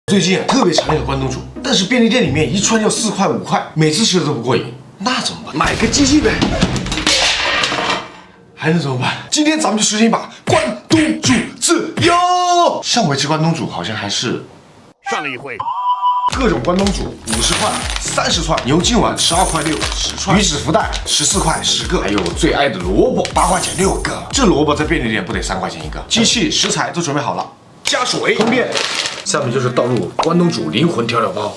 最近特别馋那个关东煮，但是便利店里面一串要4块5块，每次吃的都不过瘾，那怎么办？买个机器呗，还能怎么办？今天咱们就实行一把关东煮自由。上回吃关东煮好像还是上了一回。各种关东煮50块30串，牛筋丸12块6 10串，鱼子福袋14块10个，还有我最爱的萝卜8块钱6个。这萝卜在便利店不得3块钱一个？机器食材都准备好了，加水通电。下面就是倒入关东煮灵魂调料包。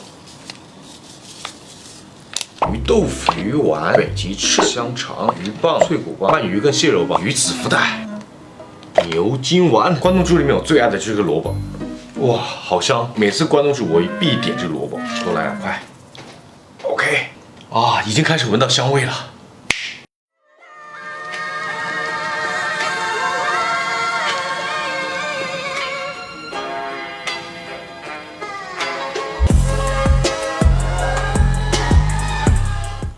鱼豆腐、鱼丸、北极翅、香肠、鱼棒、脆骨棒、鳗鱼跟蟹肉棒、鱼子福袋、牛筋丸。关东煮里面我最爱的就是这个萝卜，哇，好香！每次关东煮我必点这个萝卜，多来2块。OK， 啊，已经开始闻到香味了。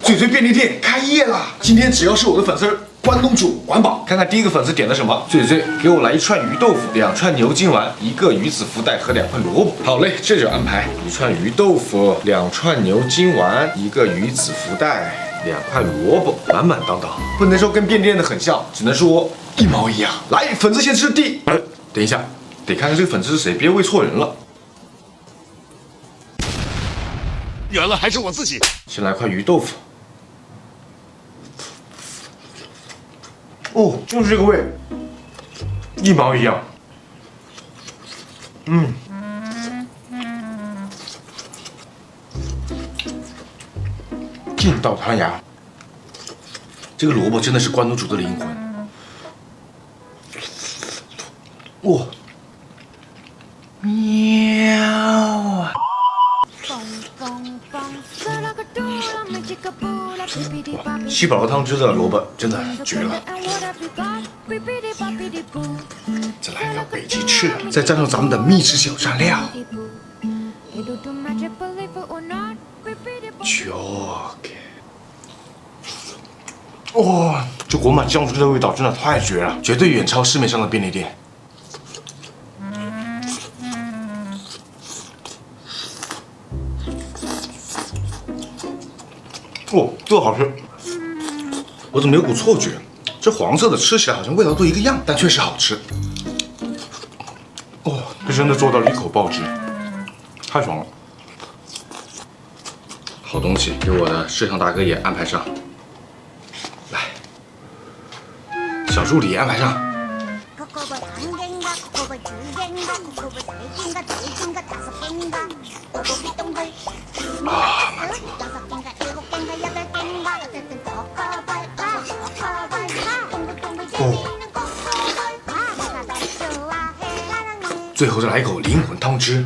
嘴嘴便利店开业啦！今天只要是我的粉丝，关东煮管饱。看看第一个粉丝点的什么？嘴嘴给我来1串鱼豆腐，2串牛筋丸，1个鱼子福袋和2块萝卜。好嘞，这就安排1串鱼豆腐，2串牛筋丸，1个鱼子福袋，2块萝卜，满满当当。不能说跟便利店的很像，只能说一毛一样。来，粉丝先吃第。等一下，得看看这个粉丝是谁，别喂错人了。原来还是我自己。先来块鱼豆腐。哦，就是这个味，一毛一样。劲道弹牙。这个萝卜真的是关东煮的灵魂。哇，喵！吸饱了汤汁的萝卜真的绝了。再来个北极翅，再蘸上咱们的秘制小蘸料。哇，这裹满酱汁的味道真的太绝了，绝对远超市面上的便利店。哦，这好吃！我怎么有股错觉？这黄色的吃起来好像味道都一个样，但确实好吃。哦，这真的做到了一口爆汁，太爽了！好东西，给我的摄像大哥也安排上。来，小助理也安排上。啊，满足。最后再来一口灵魂汤汁，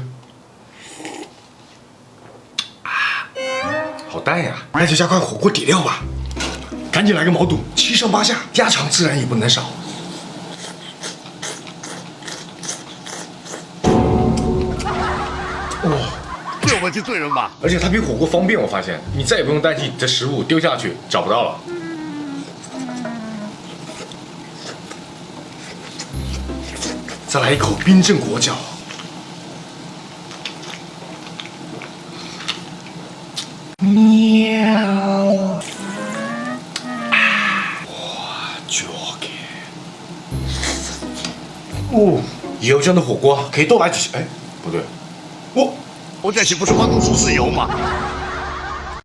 好淡呀！那就加块火锅底料吧，赶紧来个毛肚，7上8下，鸭肠自然也不能少。哇，这我就对人吧。而且它比火锅方便，我发现你再也不用担心你的食物丢下去找不到了。再来一口冰镇果饺，喵！哇，绝了！哦，以后这样的火锅可以多来几次。哎，不对，我这岂不是关东煮自由吗？